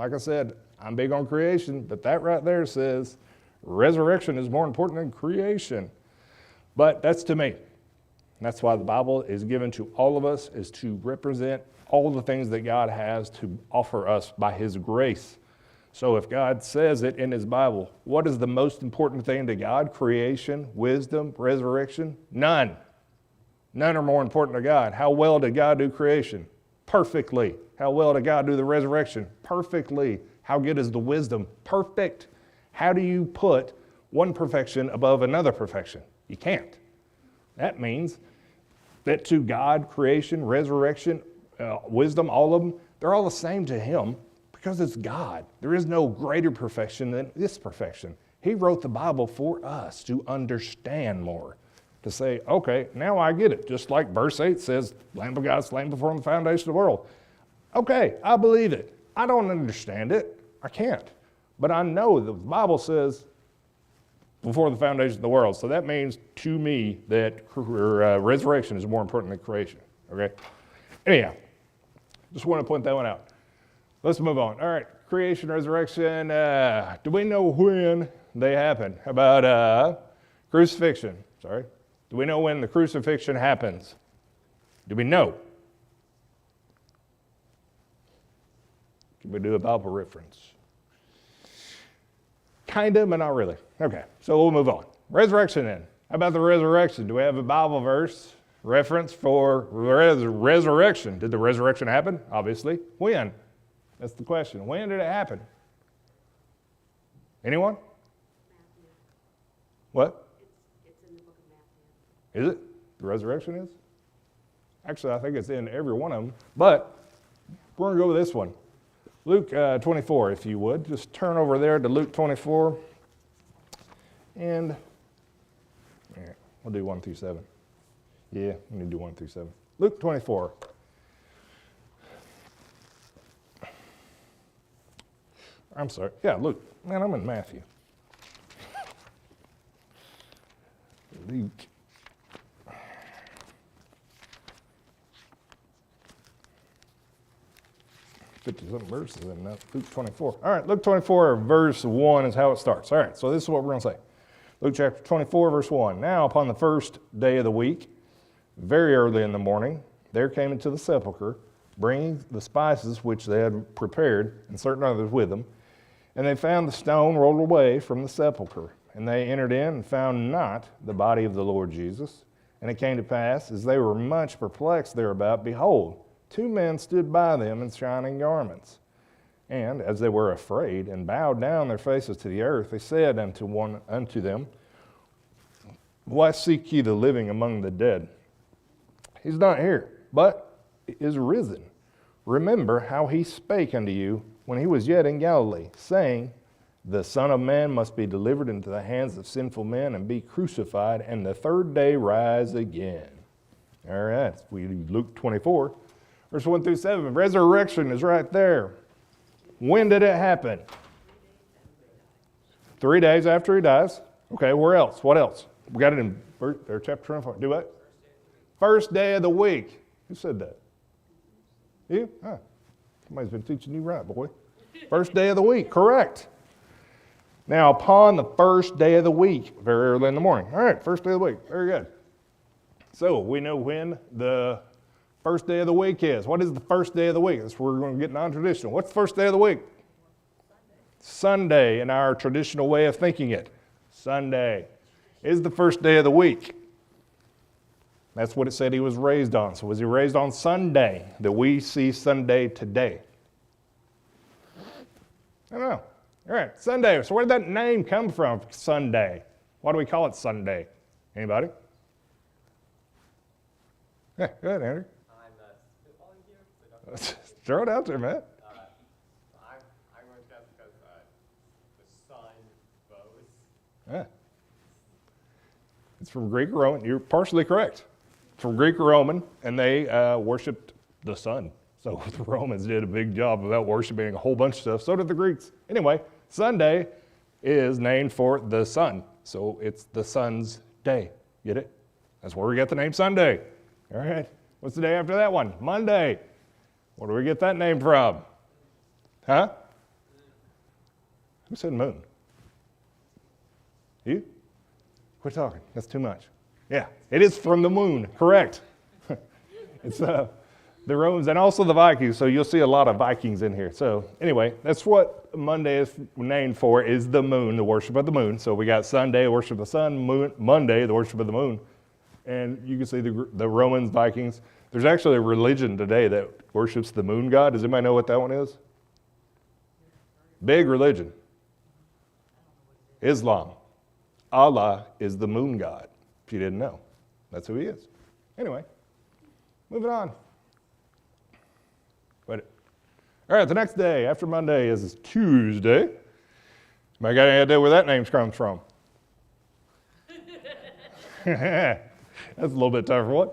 Like I said, I'm big on creation, but that right there says resurrection is more important than creation. But that's to me. And that's why the Bible is given to all of us, is to represent all the things that God has to offer us by his grace. So if God says it in his Bible, what is the most important thing to God? Creation, wisdom, resurrection? None. None are more important to God. How well did God do creation? Perfectly. How well did God do the resurrection? Perfectly. How good is the wisdom? Perfect. How do you put one perfection above another perfection? You can't. That means that to God, creation, resurrection, wisdom, all of them, they're all the same to him because it's God. There is no greater perfection than this perfection. He wrote the Bible for us to understand more, to say, okay, now I get it. Just like verse 8 says, Lamb of God slain before the foundation of the world. Okay, I believe it. I don't understand it. I can't. But I know the Bible says before the foundation of the world. So that means to me that resurrection is more important than creation. Okay? Anyhow, just want to point that one out. Let's move on. All right, creation, resurrection. Do we know when they happen? How about crucifixion? Sorry. Do we know when the crucifixion happens? Do we know? Can we do a Bible reference? Kind of, but not really. Okay, so we'll move on. Resurrection then. How about the resurrection? Do we have a Bible verse reference for resurrection? Did the resurrection happen? Obviously. When? That's the question. When did it happen? Anyone? Matthew. What? It's in the book of Matthew. Is it? The resurrection is? Actually, I think it's in every one of them. But we're going to go with this one. Luke 24, if you would. Just turn over there to Luke 24. And we'll do 1 through 7. Yeah, we need to do 1 through 7. Luke 24. I'm sorry. Yeah, Luke. Man, I'm in Matthew. Luke. 50-something verses in that. Luke 24. All right, Luke 24, verse 1 is how it starts. All right, so this is what we're going to say. Luke chapter 24, verse 1. Now, upon the first day of the week, very early in the morning, there came into the sepulchre, bringing the spices which they had prepared, and certain others with them. And they found the stone rolled away from the sepulchre. And they entered in and found not the body of the Lord Jesus. And it came to pass, as they were much perplexed thereabout, behold, 2 men stood by them in shining garments. And as they were afraid and bowed down their faces to the earth, they said unto them, Why seek ye the living among the dead? He's not here, but is risen. Remember how he spake unto you when he was yet in Galilee, saying, The Son of Man must be delivered into the hands of sinful men and be crucified, and the third day rise again. All right, we Luke 24, verse 1 through 7. Resurrection is right there. When did it happen? 3 days after he dies. Okay, where else? What else? We got it in chapter 24. Do what? First day of the week. Who said that? You? Huh. Somebody's been teaching you right, boy. First day of the week, correct. Now, upon the first day of the week, very early in the morning. All right, first day of the week. Very good. So, we know when the first day of the week is. What is the first day of the week? That's where we're going to get non-traditional. What's the first day of the week? Sunday, in our traditional way of thinking it. Sunday is the first day of the week. That's what it said he was raised on. So was he raised on Sunday that we see Sunday today? I don't know. All right, Sunday. So where did that name come from, Sunday? Why do we call it Sunday? Anybody? Yeah, go ahead, Andrew. I'm spitballing here. So Throw it out there, man. I'm going to guess because the sun rose. Yeah. It's from Greek or Roman. You're partially correct. From Greek or Roman, and they worshipped the sun. So the Romans did a big job without worshiping a whole bunch of stuff. So did the Greeks. Anyway, Sunday is named for the sun. So it's the sun's day. Get it? That's where we get the name Sunday. All right. What's the day after that one? Monday. Where do we get that name from? Huh? Who said moon? You? Quit talking. That's too much. Yeah, it is from the moon. Correct. It's the Romans and also the Vikings. So you'll see a lot of Vikings in here. So anyway, that's what Monday is named for, is the moon, the worship of the moon. So we got Sunday, worship of the sun, Monday, the worship of the moon. And you can see the Romans, Vikings. There's actually a religion today that worships the moon god. Does anybody know what that one is? Big religion. Islam. Allah is the moon god. If you didn't know, that's who he is. Anyway, moving on. All right, the next day after Monday is Tuesday. Anybody got any idea where that name comes from? That's a little bit tougher one.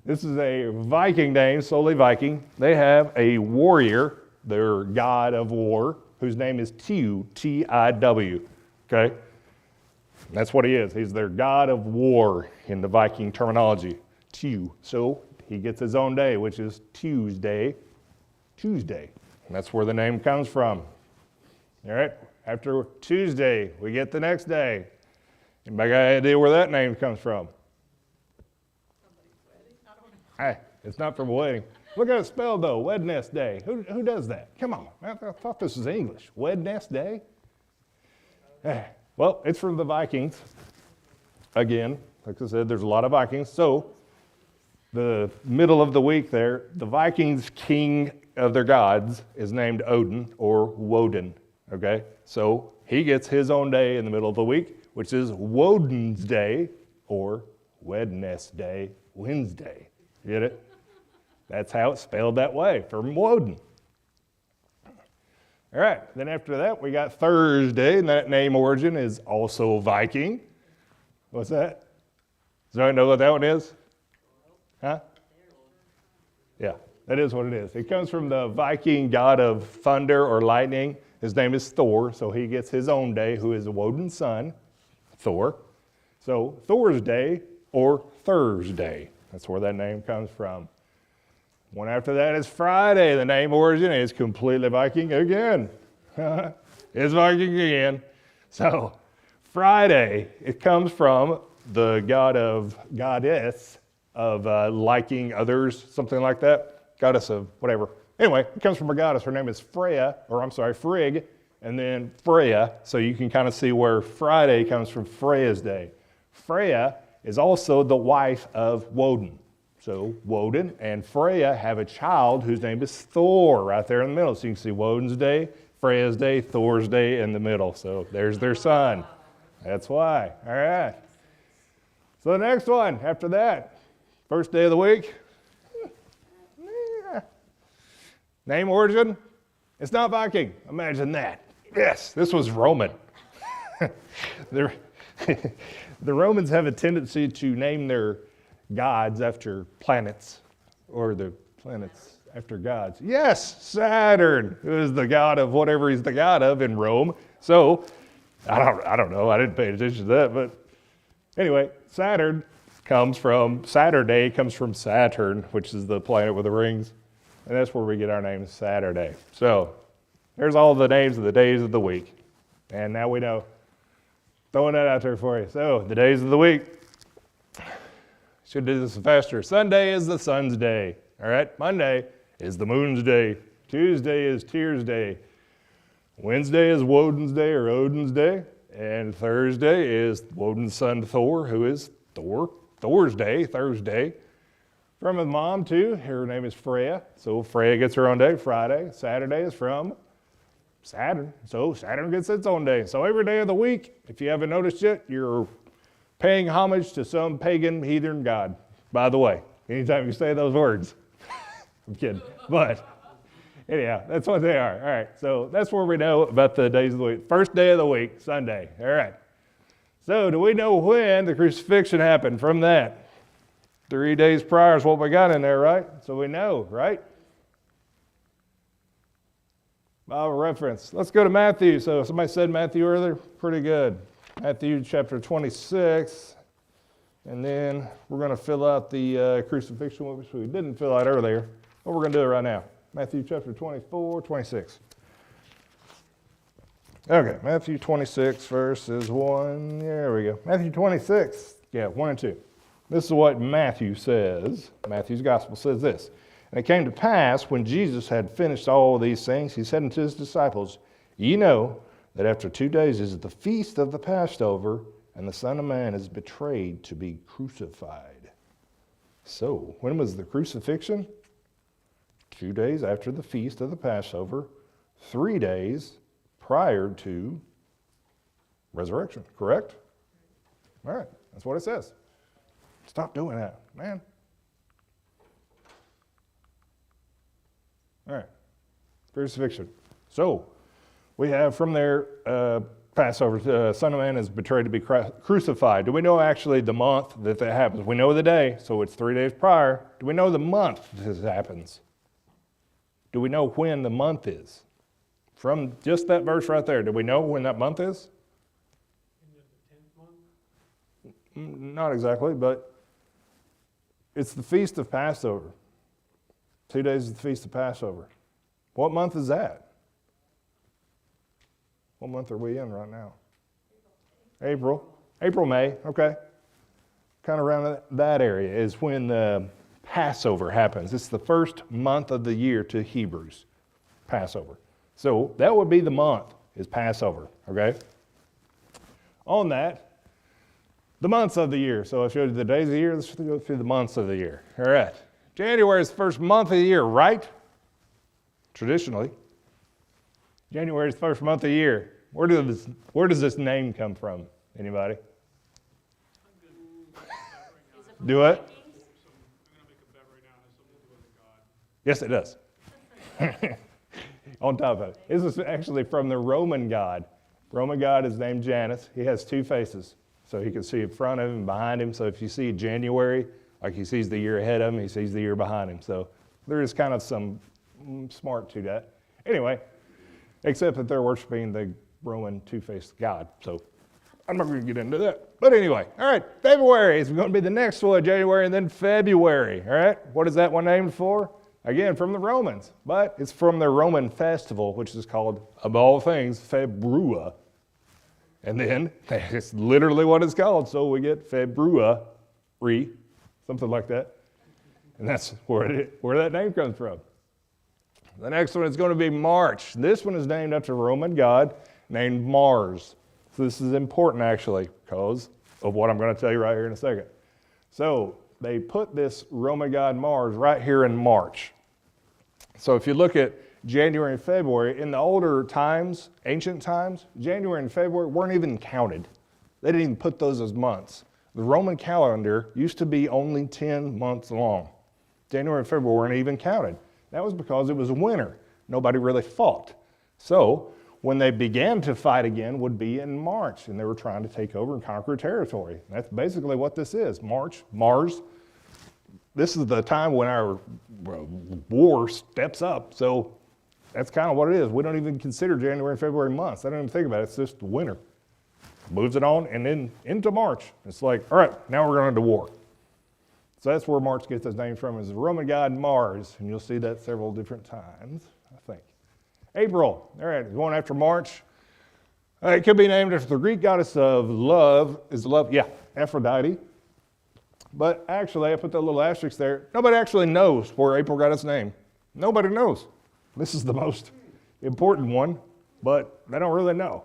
This is a Viking name, solely Viking. They have a warrior, their god of war, whose name is Tiw, T-I-W, okay? And that's what he is. He's their god of war in the Viking terminology, Tiw. So he gets his own day, which is Tuesday. And that's where the name comes from. All right, after Tuesday, we get the next day. Anybody got any idea where that name comes from? Hey, it's not from a wedding. Look at it spelled though, Wednesday. Who does that? Come on, I thought this was English. Wednesday? Well, it's from the Vikings. Again, like I said, there's a lot of Vikings. So the middle of the week there, the Vikings' king of their gods is named Odin or Woden, okay? So he gets his own day in the middle of the week, which is Woden's Day or Wednesday. Get it? That's how it's spelled that way, from Woden. All right, then after that, we got Thursday, and that name origin is also Viking. What's that? Does anyone know what that one is? Huh? Yeah, that is what it is. It comes from the Viking god of thunder or lightning. His name is Thor, so he gets his own day, who is Woden's son, Thor. So Thor's Day or Thursday. That's where that name comes from. One after that is Friday. The name origin is completely Viking again. It's Viking again. So Friday, it comes from the goddess of liking others, something like that. Goddess of whatever. Anyway, it comes from a goddess. Her name is Frigg, and then Freya. So you can kind of see where Friday comes from Freya's day. Freya is also the wife of Woden. So Woden and Freya have a child whose name is Thor right there in the middle. So you can see Woden's day, Freya's day, Thor's day in the middle. So there's their son. That's why. All right. So the next one after that, first day of the week. Name origin, it's not Viking. Imagine that. Yes, this was Roman. The Romans have a tendency to name their gods after planets, or the planets after gods. Yes, Saturn, who is the god of whatever he's the god of in Rome. So, I don't know, I didn't pay attention to that, but anyway, Saturday comes from Saturn, which is the planet with the rings, and that's where we get our name Saturday. So, there's all the names of the days of the week, and now we know. Throwing that out there for you. So, the days of the week. Should do this faster. Sunday is the sun's day. All right. Monday is the moon's day. Tuesday is Tyr's day. Wednesday is Woden's day or Odin's day. And Thursday is Woden's son Thor, who is Thor's day, Thursday. From his mom too. Her name is Freya. So Freya gets her own day. Friday. Saturday is from Saturn. So Saturn gets its own day. So every day of the week, if you haven't noticed yet, you're paying homage to some pagan heathen god. By the way, anytime you say those words. I'm kidding. But anyhow, that's what they are. All right, so that's where we know about the days of the week. First day of the week, Sunday. All right. So do we know when the crucifixion happened from that? 3 days prior is what we got in there, right? So we know, right? Bible reference. Let's go to Matthew. So somebody said Matthew earlier. Pretty good. Matthew chapter 26. And then we're going to fill out the crucifixion, which we didn't fill out earlier. But we're going to do it right now. Matthew chapter 24, 26. Okay, Matthew 26 verses 1. There we go. Matthew 26. Yeah, 1 and 2. This is what Matthew says. Matthew's gospel says this. And it came to pass, when Jesus had finished all these things, he said unto his disciples, Ye know that after 2 days is the feast of the Passover, and the Son of Man is betrayed to be crucified. So, when was the crucifixion? 2 days after the feast of the Passover, 3 days prior to resurrection, correct? All right, that's what it says. Stop doing that, man. All right, crucifixion. So, we have from there, Passover, the Son of Man is betrayed to be crucified. Do we know actually the month that happens? We know the day, so it's 3 days prior. Do we know the month this happens? Do we know when the month is? From just that verse right there, do we know when that month is? The 10th month? Not exactly, but it's the Feast of Passover. 2 days is the Feast of Passover. What month is that? What month are we in right now? April. April, May, okay. Kind of around that area is when the Passover happens. It's the first month of the year to Hebrews, Passover. So that would be the month, is Passover, okay? On that, the months of the year. So I showed you the days of the year. Let's go through the months of the year. All right. January is the first month of the year, right? Traditionally. January is the first month of the year. Where does this name come from? Anybody? Do it? I'm going to make a bet right now. It has something to do with God. Yes, it does. On top of it. This is actually from the Roman god. Roman god is named Janus. He has two faces. So he can see in front of him and behind him. So if you see January, like he sees the year ahead of him, he sees the year behind him. So there is kind of some smart to that. Anyway, except that they're worshiping the Roman two-faced god. So I'm not going to get into that. But anyway, all right, February is going to be the next one, January, and then February. All right, what is that one named for? Again, from the Romans, but it's from their Roman festival, which is called, of all things, Februa. And then it's literally what it's called, so we get February, something like that. And that's where that name comes from. The next one is going to be March. This one is named after a Roman god named Mars. So this is important actually because of what I'm going to tell you right here in a second. So they put this Roman god Mars right here in March. So if you look at January and February, in the older times, ancient times, January and February weren't even counted. They didn't even put those as months. The Roman calendar used to be only 10 months long. January and February weren't even counted. That was because it was winter. Nobody really fought. So when they began to fight again would be in March, and they were trying to take over and conquer territory. That's basically what this is. Mars. This is the time when our war steps up. So that's kind of what it is. We don't even consider January and February months. I don't even think about it. It's just winter. Moves it on, and then into March. It's like, all right, now we're going into war. So that's where March gets its name from, is the Roman god Mars, and you'll see that several different times, I think. April, all right, going after March. It could be named after the Greek goddess of love. Is love? Yeah, Aphrodite. But actually, I put that little asterisk there. Nobody actually knows where April got its name. Nobody knows. This is the most important one, but they don't really know.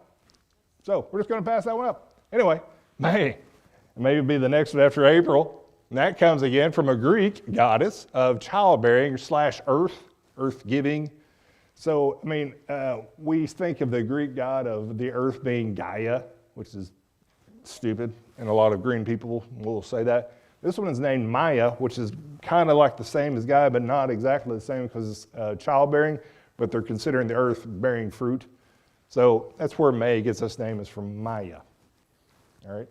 So we're just going to pass that one up. Anyway, May. Maybe be the next one after April. And that comes again from a Greek goddess of childbearing / earth giving. So, I mean, we think of the Greek god of the earth being Gaia, which is stupid, and a lot of green people will say that. This one is named Maya, which is kind of like the same as Gaia, but not exactly the same because it's childbearing, but they're considering the earth bearing fruit. So that's where May gets its name, is from Maya. All right.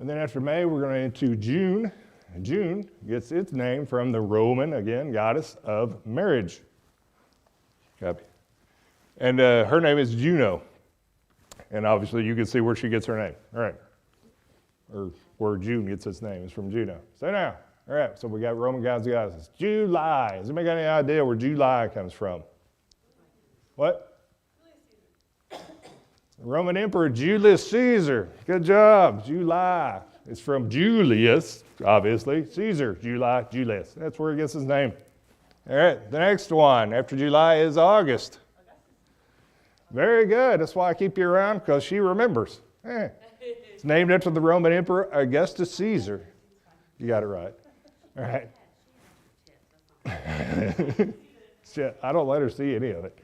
And then after May, we're going into June. And June gets its name from the Roman, again, goddess of marriage. Copy. And her name is Juno. And obviously you can see where she gets her name. All right. Or where June gets its name is from Juno. So now, all right, so we got Roman gods and goddesses. July. Does anybody got any idea where July comes from? What? Roman Emperor Julius Caesar. Good job. July. It's from Julius, obviously. Caesar, July, Julius. That's where he gets his name. All right, the next one after July is August. Very good. That's why I keep you around, because she remembers. It's named after the Roman Emperor Augustus Caesar. You got it right. All right. Shit, I don't let her see any of it.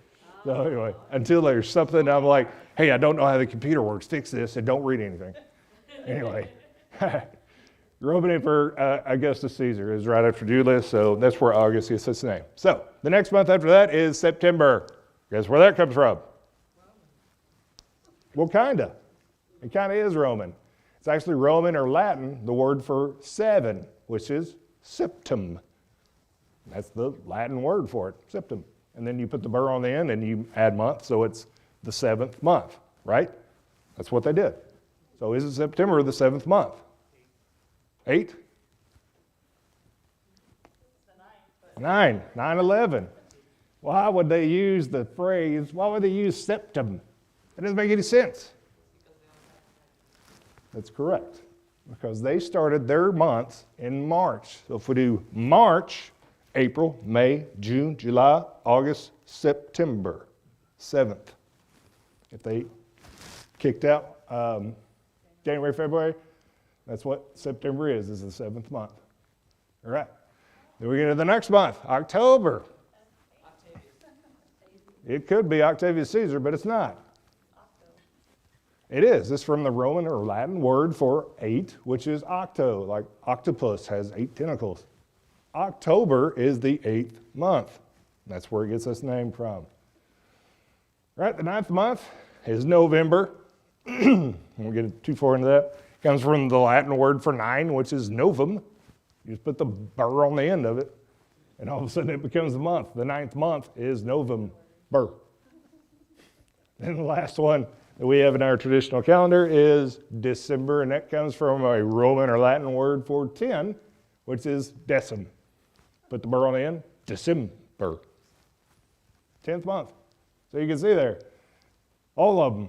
So anyway, until there's something I'm like, hey, I don't know how the computer works. Fix this and don't read anything. Anyway, Roman Emperor Augustus Caesar is right after Julius, so that's where August gets its name. So the next month after that is September. Guess where that comes from? Well, kind of. It kind of is Roman. It's actually Roman or Latin, the word for seven, which is septum. That's the Latin word for it, septum. And then you put the burr on the end and you add month, so it's the seventh month, right? That's what they did. So is it September the seventh month? 8? 9/11. Why would they use the phrase, why would they use septum? That doesn't make any sense. That's correct, because they started their months in March. So if we do March, April, May, June, July, August, September, 7th. If they kicked out January, February, that's what September is the 7th month. All right. Then we get to the next month, October. It could be Octavius Caesar, but it's not. It is. It's from the Roman or Latin word for 8, which is octo, like octopus has 8 tentacles. October is the 8th month. That's where it gets its name from. Right, the 9th month is November. We'll get too far into that. It comes from the Latin word for 9, which is novum. You just put the burr on the end of it, and all of a sudden it becomes a month. The 9th month is November. Then the last one that we have in our traditional calendar is December, and that comes from a Roman or Latin word for 10, which is decim. Put the burr on the end, December. 10th month. So you can see there, all of them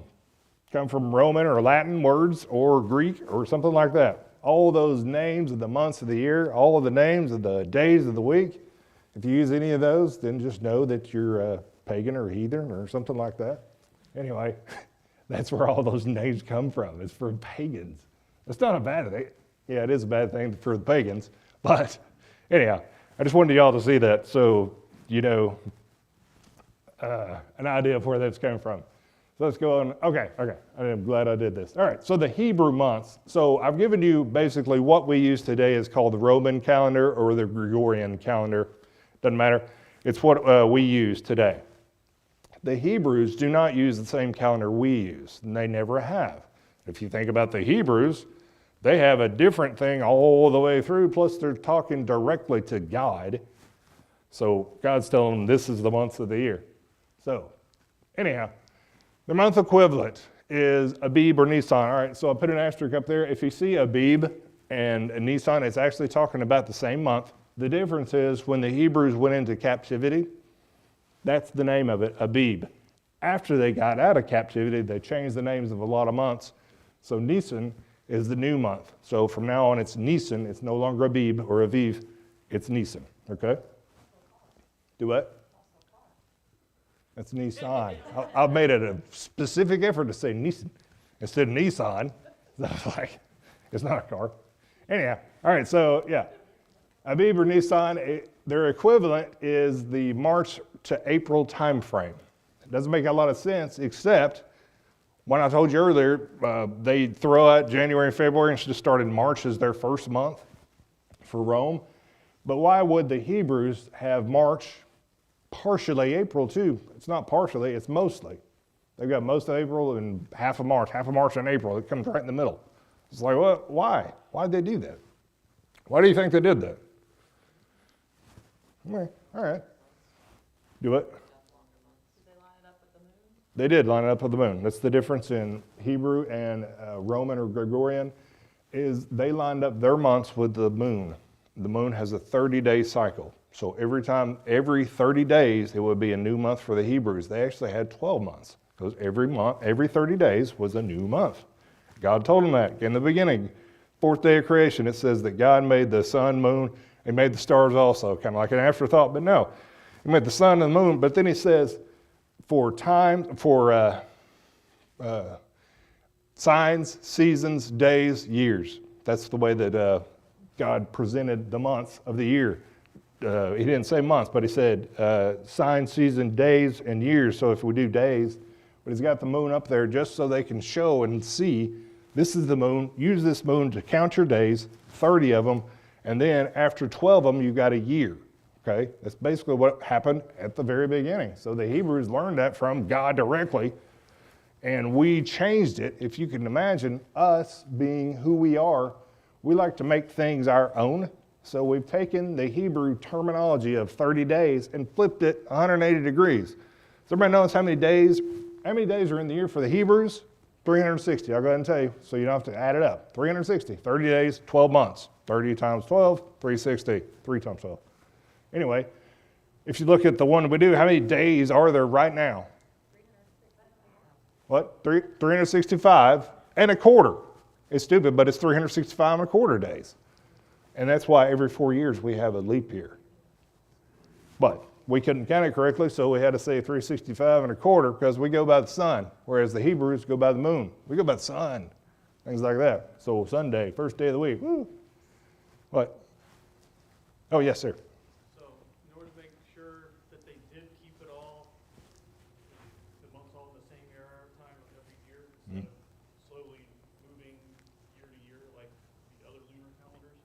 come from Roman or Latin words or Greek or something like that. All those names of the months of the year, all of the names of the days of the week, if you use any of those, then just know that you're a pagan or heathen or something like that. Anyway, that's where all those names come from. It's from pagans. It's not a bad thing. Yeah, it is a bad thing for the pagans. But anyhow, I just wanted y'all to see that so you know an idea of where that's coming from. So let's go on. Okay. I'm glad I did this. All right, so the Hebrew months. So I've given you basically what we use today is called the Roman calendar or the Gregorian calendar. Doesn't matter. It's what we use today. The Hebrews do not use the same calendar we use, and they never have. If you think about the Hebrews, they have a different thing all the way through, plus they're talking directly to God. So God's telling them this is the months of the year. So anyhow, the month equivalent is Abib or Nisan. All right, so I put an asterisk up there. If you see Abib and Nisan, it's actually talking about the same month. The difference is when the Hebrews went into captivity, that's the name of it, Abib. After they got out of captivity, they changed the names of a lot of months. So Nisan is the new month. So from now on, it's Nisan. It's no longer Abib or Aviv. It's Nisan, okay? Do what? That's Nisan. I've made it a specific effort to say Nisan instead of Nissan. So I was like, it's not a car. Anyhow, all right, so yeah. Abib or Nisan, their equivalent is the March to April time frame. It doesn't make a lot of sense, except when I told you earlier, they throw out January and February and just started March as their first month for Rome. But why would the Hebrews have March, partially April too? It's not partially, it's mostly. They've got most of April and half of March and April. It comes right in the middle. It's like, what? Why? Why did they do that? Why do you think they did that? Okay, all right. Do it. Did they line it up with the moon? They did line it up with the moon. That's the difference in Hebrew and Roman or Gregorian, is they lined up their months with the moon. The moon has a 30-day cycle. So every 30 days, it would be a new month for the Hebrews. They actually had 12 months. Because every month, every 30 days was a new month. God told them that in the beginning. Fourth day of creation, it says that God made the sun, moon, and made the stars also, kind of like an afterthought, but no. He made the sun and the moon, but then he says, for signs, seasons, days, years. That's the way that God presented the months of the year. He didn't say months, but he said sign, season, days, and years. So if we do days, but he's got the moon up there just so they can show and see this is the moon. Use this moon to count your days, 30 of them, and then after 12 of them, you've got a year. Okay, that's basically what happened at the very beginning. So the Hebrews learned that from God directly, and we changed it. If you can imagine us being who we are, we like to make things our own. So we've taken the Hebrew terminology of 30 days and flipped it 180 degrees. Does everybody notice how many days are in the year for the Hebrews? 360, I'll go ahead and tell you, so you don't have to add it up. 360, 30 days, 12 months. 30 times 12, 360, 3 times 12. Anyway, if you look at the one we do, how many days are there right now? What? 365 and a quarter. It's stupid, but it's 365 and a quarter days. And that's why every 4 years we have a leap year. But we couldn't count it correctly, so we had to say 365 and a quarter because we go by the sun, whereas the Hebrews go by the moon. We go by the sun, things like that. So Sunday, first day of the week. Woo. What? Oh, yes, sir. So in order to make sure that they did keep it all, the months all in the same era time of every year, instead of slowly moving year to year like the other lunar calendars,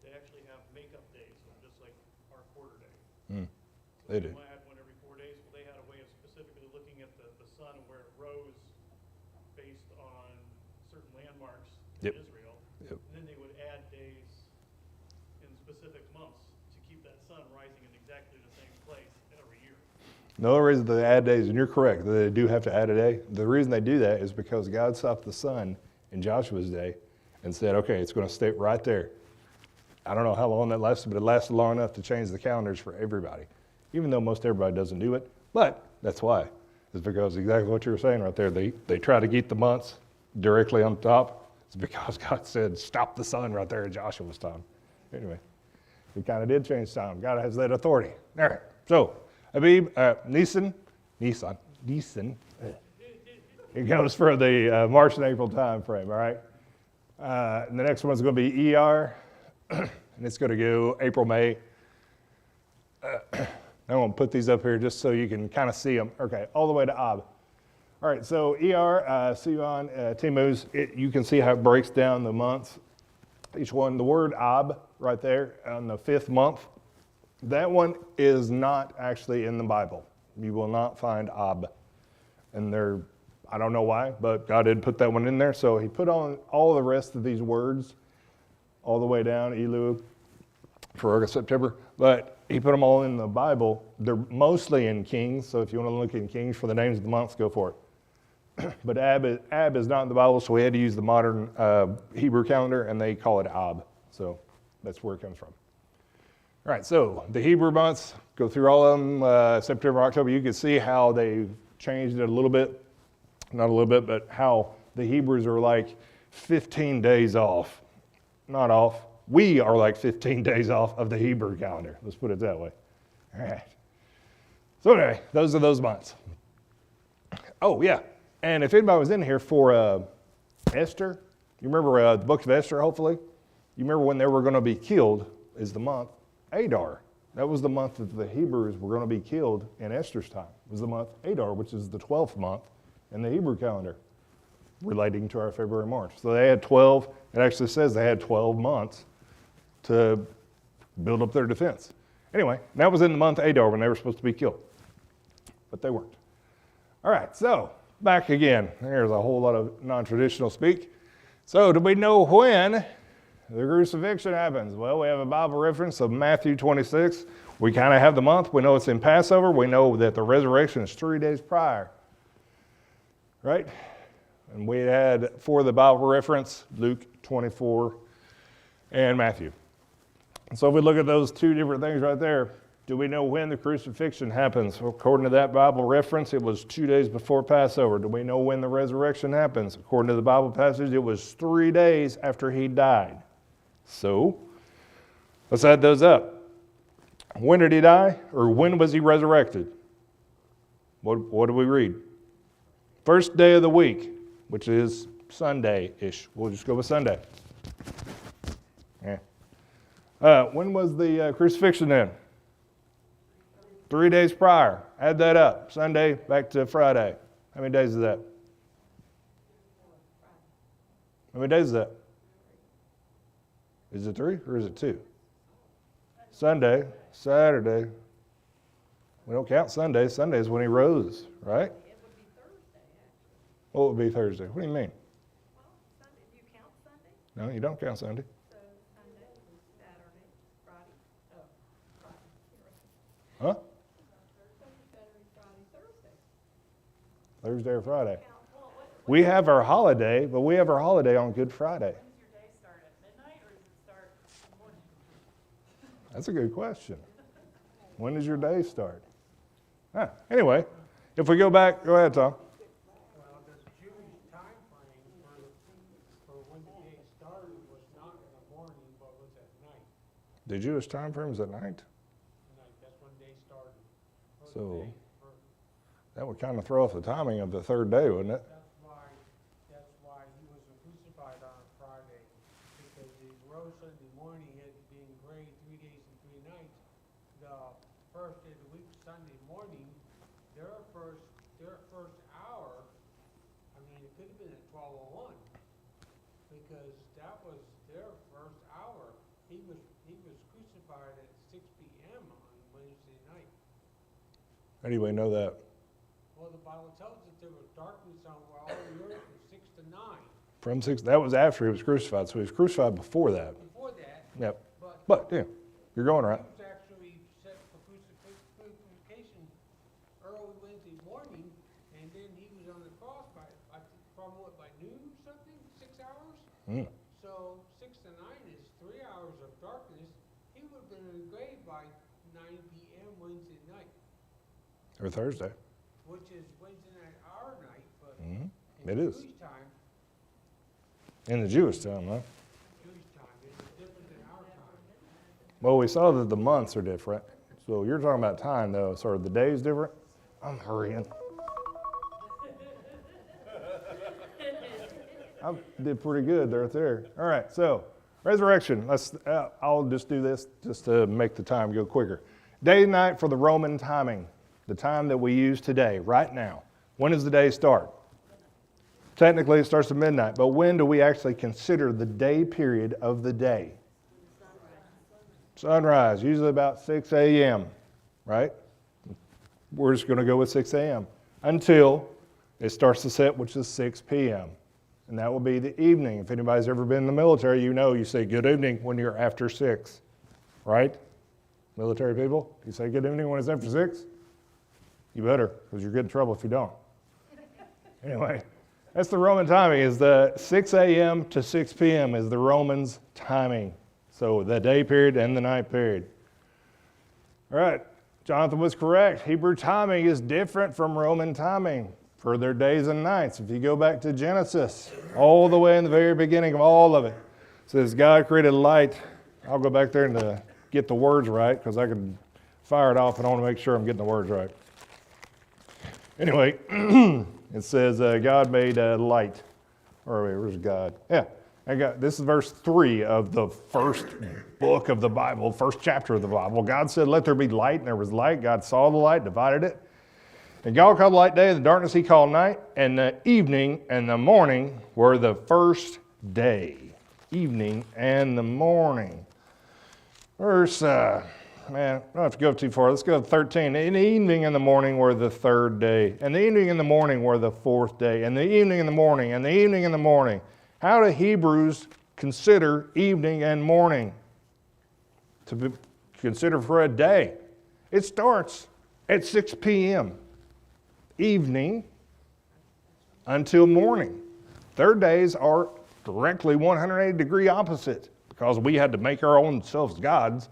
they actually have makeup days, so just like our quarter day. They do. I had one every 4 days. Well, they had a way of specifically looking at the sun and where it rose based on certain landmarks in Yep. Israel. Yep. And then they would add days in specific months to keep that sun rising in exactly the same place every year. The only reason they add days, and you're correct, they do have to add a day. The reason they do that is because God stopped the sun in Joshua's day and said, okay, it's going to stay right there. I don't know how long that lasted, but it lasted long enough to change the calendars for everybody. Even though most everybody doesn't do it, but that's why. It's because exactly what you were saying right there. They try to keep the months directly on top. It's because God said, stop the sun right there in Joshua's time. Anyway, he kind of did change time. God has that authority. All right, so Abib, Nisan. It goes for the March and April time frame, all right? And the next one's going to be ER, and it's going to go April, May. I'm going to put these up here just so you can kind of see them. Okay, all the way to Ab. All right, so ER, Sivan, Tammuz, you can see how it breaks down the months. Each one, the word Ab right there on the 5th month, that one is not actually in the Bible. You will not find Ab. And I don't know why, but God did put that one in there. So he put on all the rest of these words all the way down, Elu, for August, September. But he put them all in the Bible. They're mostly in Kings, so if you want to look in Kings for the names of the months, go for it. But Ab is not in the Bible, so we had to use the modern Hebrew calendar, and they call it Ab. So that's where it comes from. All right, so the Hebrew months, go through all of them, September, October. You can see how they changed it a little bit. Not a little bit, but how the Hebrews are like 15 days off. Not off. We are like 15 days off of the Hebrew calendar. Let's put it that way. All right. So anyway, those are those months. Oh, yeah. And if anybody was in here for Esther, you remember the book of Esther, hopefully? You remember when they were going to be killed is the month Adar. That was the month that the Hebrews were going to be killed in Esther's time. It was the month Adar, which is the 12th month in the Hebrew calendar, relating to our February, March. So they had 12. It actually says they had 12 months to build up their defense. Anyway, that was in the month Adar when they were supposed to be killed. But they weren't. All right, so back again. There's a whole lot of non-traditional speak. So do we know when the crucifixion happens? Well, we have a Bible reference of Matthew 26. We kind of have the month. We know it's in Passover. We know that the resurrection is 3 days prior. Right? And we had, for the Bible reference, Luke 24 and Matthew. So if we look at those two different things right there, Do we know when the crucifixion happens? According to that Bible reference, it was 2 days before Passover. Do we know when the resurrection happens? According to the Bible passage, it was 3 days after he died. So, let's add those up. When did he die? Or when was he resurrected? What do we read? First day of the week, which is Sunday-ish. We'll just go with Sunday. Yeah. When was the crucifixion then? 3 days prior. Add that up. Sunday back to Friday. How many days is that? How many days is that? Is it 3 or is it 2? Sunday, Saturday. We don't count Sunday. Sunday is when he rose, right? It would be Thursday, actually. What would be Thursday? What do you mean? Well, Sunday, do you count Sunday? No, you don't count Sunday. So Sunday, Saturday, Friday, Friday. Huh? Thursday, Saturday, Friday, Thursday. Thursday or Friday. Count, well, We have our holiday, but we have our holiday on Good Friday. when does your day start, at midnight, or does it start in the morning? That's a good question. When does your day start? Anyway, if we go back, go ahead, Tom. Well, the Jewish time frame for when the day started was not in the morning, but was at night. The Jewish time frame is at night. Night, that's when day started. Or the So- day, That would kind of throw off the timing of the third day, wouldn't it? that's why he was crucified on a Friday, because he rose Sunday morning, it being gray 3 days and 3 nights. The first day of the week, Sunday morning, their first hour, I mean, it could have been at 12:01, because that was their first hour. He was crucified at 6 p.m. on Wednesday night. How do you know that? Well, the Bible tells us there was darkness on all the earth from 6 to 9. From 6, that was after he was crucified, so he was crucified before that. Before that, Yep. but But, yeah, you're going right. he was actually set for crucifixion early Wednesday morning, and then he was on the cross by noon something, 6 hours? Mm. So 6 to 9 is 3 hours of darkness. He would have been in the grave by 9 p.m. Wednesday night, Or Thursday. which is Wednesday night our night, but Mhm. in It is. Jewish time, In the Jewish time, huh? Jewish time, it is different than our time. Well, we saw that the months are different. So you're talking about time, though. So are the days different? I'm hurrying. I did pretty good right there. All right, so resurrection. I'll just do this just to make the time go quicker. Day and night for the Roman timing, the time that we use today, right now. When does the day start? Technically, it starts at midnight, but when do we actually consider the day period of the day? Sunrise, usually about 6 a.m., right? We're just going to go with 6 a.m. until it starts to set, which is 6 p.m. And that will be the evening. If anybody's ever been in the military, you say good evening when you're after 6, right? Military people, you say good evening when it's after 6? You better, because you're getting in trouble if you don't. Anyway, that's the Roman timing, is the 6 a.m. to 6 p.m. is the Romans' timing. So the day period and the night period. All right, Jonathan was correct. Hebrew timing is different from Roman timing for their days and nights. If you go back to Genesis, all the way in the very beginning of all of it, it says God created light. I'll go back there and get the words right, because I can fire it off and I want to make sure I'm getting the words right. Anyway, it says God made light. Where's God? Yeah. This is verse 3 of the first book of the Bible, first chapter of the Bible. God said, let there be light, and there was light. God saw the light, divided it. And God called light day, and the darkness he called night, and the evening and the morning were the first day. Evening and the morning. Verse, I don't have to go too far. Let's go to 13. In the evening and the morning were the third day, and the evening and the morning were the fourth day, and the evening and the morning, and the evening and the morning. How do Hebrews consider evening and morning to be considered for a day? It starts at 6 p.m. evening until morning. Third days are directly 180-degree opposite, because we had to make our own selves gods.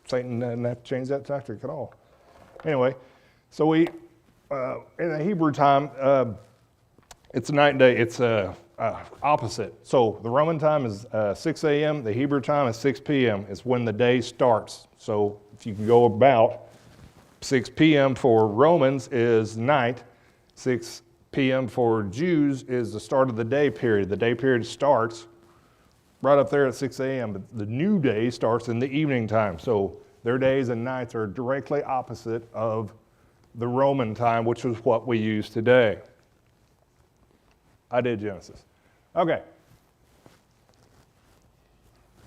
Satan doesn't have to change that tactic at all. Anyway, so we, in the Hebrew time, it's night and day. It's opposite. So the Roman time is 6 a.m. The Hebrew time is 6 p.m. It's when the day starts. So if you can go about 6 p.m. for Romans is night. 6 p.m. for Jews is the start of the day period. The day period starts right up there at 6 a.m. But the new day starts in the evening time. So their days and nights are directly opposite of the Roman time, which is what we use today. I did Genesis. Okay.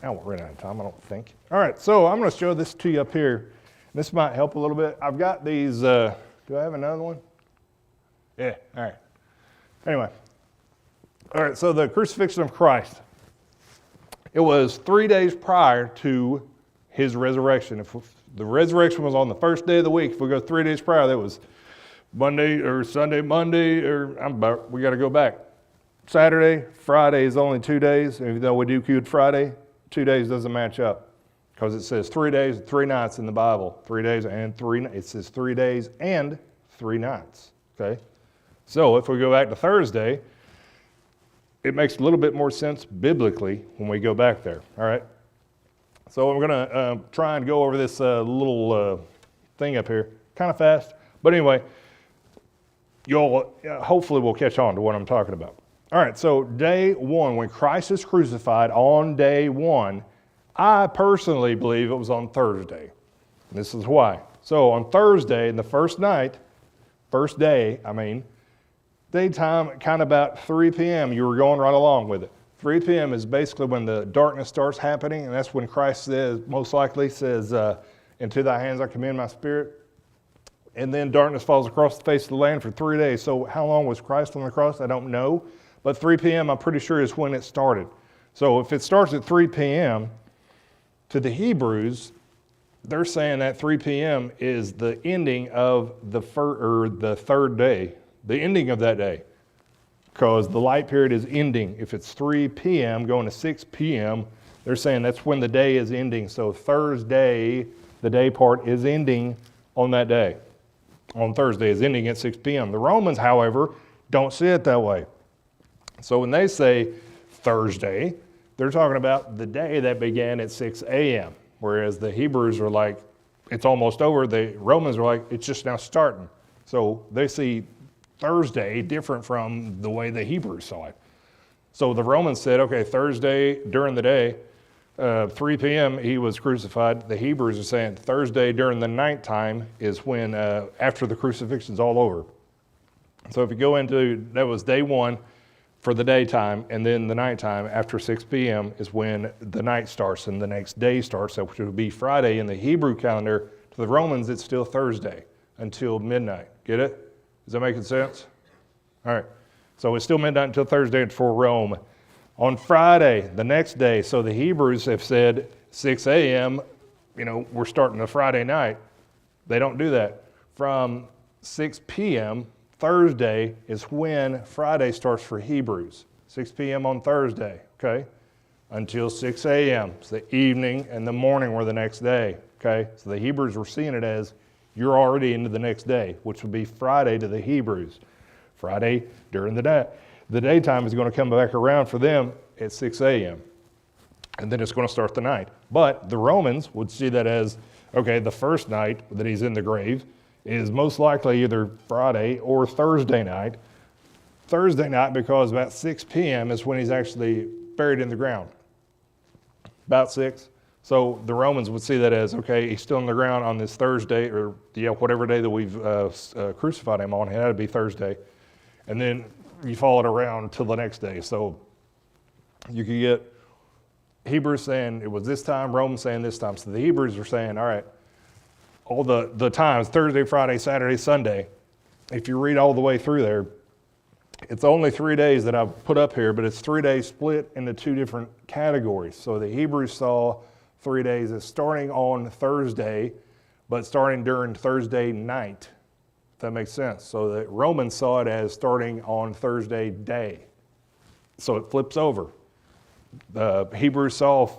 Now we're running out of time, I don't think. All right, so I'm going to show this to you up here. This might help a little bit. I've got these, do I have another one? Yeah, all right. Anyway. All right, so the crucifixion of Christ. It was 3 days prior to his resurrection. If the resurrection was on the first day of the week, if we go 3 days prior, that was Monday or Sunday, Monday, or we got to go back. Saturday, Friday is only 2 days. Even though we do Good Friday, 2 days doesn't match up because it says 3 days and 3 nights in the Bible. 3 days and 3. It says 3 days and 3 nights. Okay, so if we go back to Thursday, it makes a little bit more sense biblically when we go back there. All right. So I'm going to try and go over this little thing up here, kind of fast. But anyway, you'll hopefully will catch on to what I'm talking about. All right, so day one, when Christ is crucified on day one, I personally believe it was on Thursday. And this is why. So on Thursday, in the first day, daytime, kind of about 3 p.m., you were going right along with it. 3 p.m. is basically when the darkness starts happening, and that's when Christ says, most likely says, into thy hands I commend my spirit. And then darkness falls across the face of the land for 3 days. So how long was Christ on the cross? I don't know. But 3 p.m. I'm pretty sure is when it started. So if it starts at 3 p.m., to the Hebrews, they're saying that 3 p.m. is the ending of the third day, the ending of that day. Because the light period is ending. If it's 3 p.m. going to 6 p.m., they're saying that's when the day is ending. So Thursday, the day part is ending on that day. On Thursday is ending at 6 p.m. The Romans, however, don't see it that way. So when they say Thursday, they're talking about the day that began at 6 a.m., whereas the Hebrews are like, it's almost over. The Romans are like, it's just now starting. So they see Thursday different from the way the Hebrews saw it. So the Romans said, okay, Thursday during the day, 3 p.m. he was crucified. The Hebrews are saying Thursday during the nighttime is when, after the crucifixion's all over. So if you go into, that was day one for the daytime, and then the nighttime after 6 p.m. is when the night starts and the next day starts, which will be Friday in the Hebrew calendar. To the Romans, it's still Thursday until midnight. Get it? Is that making sense? All right. So it's still midnight until Thursday for Rome. On Friday, the next day, so the Hebrews have said 6 a.m., we're starting the Friday night. They don't do that. From 6 p.m., Thursday is when Friday starts for Hebrews. 6 p.m. on Thursday, okay? Until 6 a.m. It's the evening and the morning were the next day, okay? So the Hebrews were seeing it as you're already into the next day, which would be Friday to the Hebrews. Friday during the day. The daytime is going to come back around for them at 6 a.m. And then it's going to start the night. But the Romans would see that as, okay, the first night that he's in the grave is most likely either Friday or Thursday night. Thursday night because about 6 p.m. is when he's actually buried in the ground. About 6. So the Romans would see that as, okay, he's still in the ground on this Thursday or whatever day that we've crucified him on. It had to be Thursday. And then you follow it around till the next day. So you could get Hebrews saying it was this time, Romans saying this time. So the Hebrews are saying, all right, all the times, Thursday, Friday, Saturday, Sunday, if you read all the way through there, it's only 3 days that I've put up here, but it's 3 days split into 2 different categories. So the Hebrews saw 3 days as starting on Thursday, but starting during Thursday night, if that makes sense. So the Romans saw it as starting on Thursday day. So it flips over. The Hebrews saw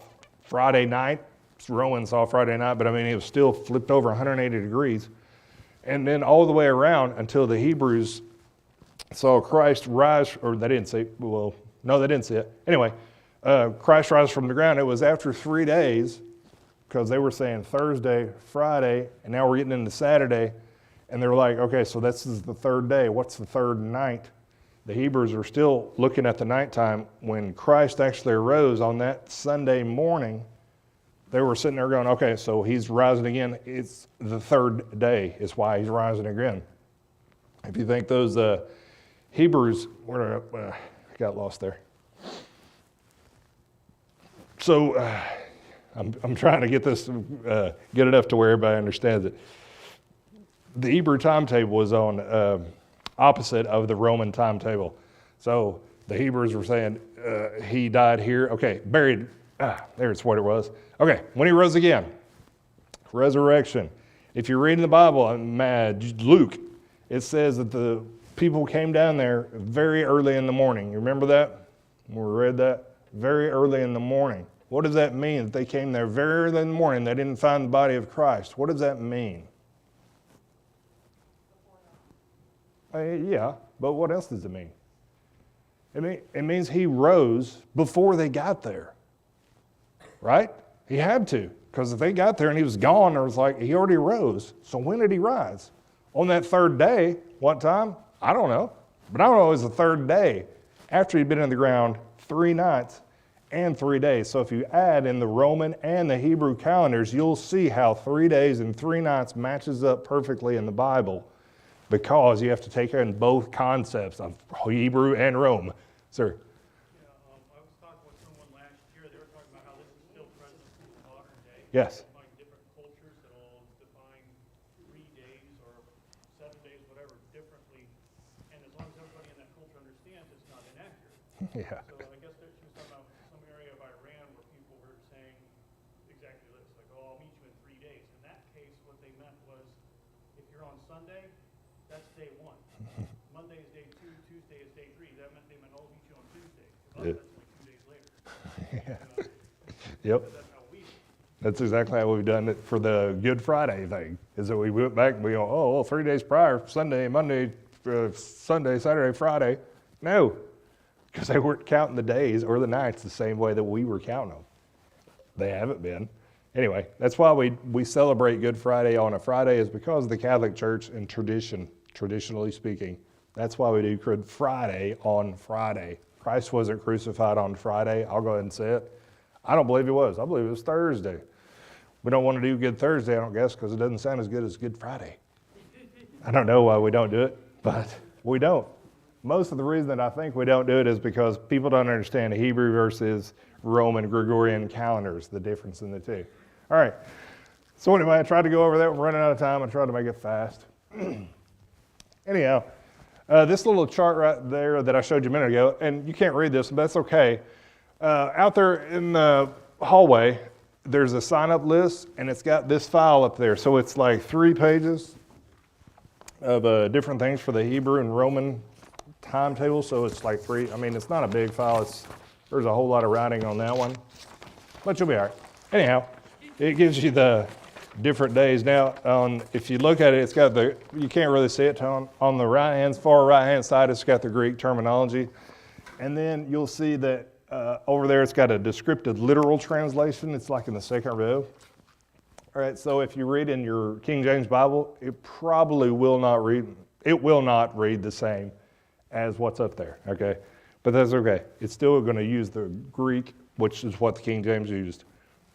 Friday night Romans saw Friday night, but I mean, it was still flipped over 180 degrees. And then all the way around until the Hebrews saw Christ rise, or they didn't see, well, no, they didn't see it. Anyway, Christ rise from the ground. It was after 3 days, because they were saying Thursday, Friday, and now we're getting into Saturday. And they're like, okay, so this is the third day. What's the third night? The Hebrews are still looking at the nighttime. When Christ actually arose on that Sunday morning, they were sitting there going, okay, so he's rising again. It's the third day is why he's rising again. If you think those Hebrews, I got lost there. So I'm trying to get this good enough to where everybody understands it. The Hebrew timetable was on opposite of the Roman timetable. So the Hebrews were saying he died here. Okay, buried. There's what it was. Okay, when he rose again, resurrection. If you're reading the Bible, Luke, it says that the people came down there very early in the morning. You remember that? When we read that? Very early in the morning. What does that mean? That they came there very early in the morning. They didn't find the body of Christ. What does that mean? Yeah, but what else does it mean? It means he rose before they got there, right? He had to, because if they got there and he was gone, it was like he already rose. So when did he rise? On that third day. What time? I don't know. But I don't know, it was the third day after he'd been in the ground 3 nights and 3 days. So if you add in the Roman and the Hebrew calendars, you'll see how 3 days and 3 nights matches up perfectly in the Bible, because you have to take in both concepts of Hebrew and Rome. Sir? Yeah, I was talking with someone last year, they were talking about how this is still present in the modern day. Yes. Like different cultures that will define 3 days or 7 days, whatever, differently. And as long as everybody in that culture understands, it's not inaccurate. Yeah. So I guess she was talking about some area of Iran where people were saying exactly this, like, oh, I'll meet you in 3 days. In that case, what they meant was, if you're on Sunday, that's day 1. Monday is day 2, Tuesday is day 3. That meant they meant, oh, I'll meet you on Tuesday. Well, Yeah. that's only 2 days later. Yep. That's how we do it. That's exactly how we've done it for the Good Friday thing, is that we went back and we go, oh, well, 3 days prior, Sunday, Monday, Sunday, Saturday, Friday. No, because they weren't counting the days or the nights the same way that we were counting them. They haven't been. Anyway, that's why we celebrate Good Friday on a Friday, is because of the Catholic Church and tradition, traditionally speaking. That's why we do Good Friday on Friday. Christ wasn't crucified on Friday. I'll go ahead and say it. I don't believe he was. I believe it was Thursday. We don't want to do Good Thursday, I don't guess, because it doesn't sound as good as Good Friday. I don't know why we don't do it, but we don't. Most of the reason that I think we don't do it is because people don't understand Hebrew versus Roman Gregorian calendars, the difference in the two. All right. So anyway, I tried to go over that. We're running out of time. I tried to make it fast. Anyhow, this little chart right there that I showed you a minute ago, and you can't read this, but that's okay. Out there in the hallway, there's a sign-up list, and it's got this file up there. So it's like 3 pages of different things for the Hebrew and Roman timetable. So it's like 3. I mean, it's not a big file. There's a whole lot of writing on that one, but you'll be all right. Anyhow, it gives you the different days. Now, if you look at it, it's got you can't really see it on the far right-hand side, it's got the Greek terminology. And then you'll see that over there, it's got a descriptive literal translation. It's like in the second row. All right, so if you read in your King James Bible, it probably will not read the same as what's up there, okay? But that's okay. It's still going to use the Greek, which is what the King James used,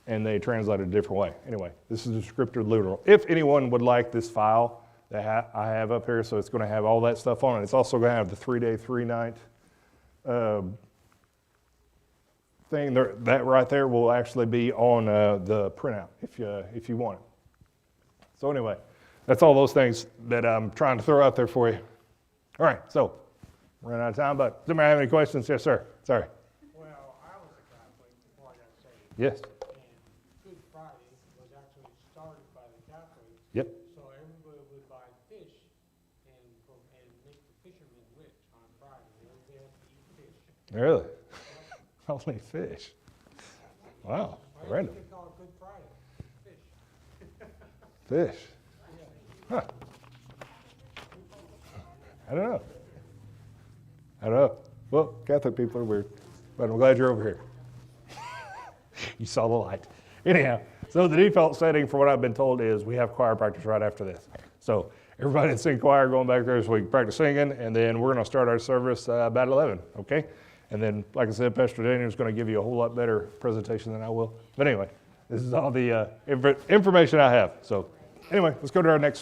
and they translate it a different way. Anyway, this is descriptive literal. If anyone would like this file that I have up here, so it's going to have all that stuff on it. It's also going to have the 3-day, 3-night thing. That right there will actually be on the printout if you want it. So anyway, that's all those things that I'm trying to throw out there for you. All right, so we're running out of time, but does anybody have any questions? Yes, sir. Sorry. Well, I was a Catholic before I got saved. Yes. And Good Friday was actually started by the Catholics. Yep. So everybody would buy fish and make the fishermen rich on Friday. They had to eat fish. Really? Only fish. Wow. Why Random. did they call it Good Friday? Fish. Huh. I don't know. I don't know. Well, Catholic people are weird, but I'm glad you're over here. You saw the light. Anyhow, so the default setting for what I've been told is we have choir practice right after this. So everybody that's in choir going back there so we can practice singing, and then we're going to start our service about 11, okay? And then, like I said, Pastor Daniel's going to give you a whole lot better presentation than I will. But anyway, this is all the information I have. So anyway, let's go to our next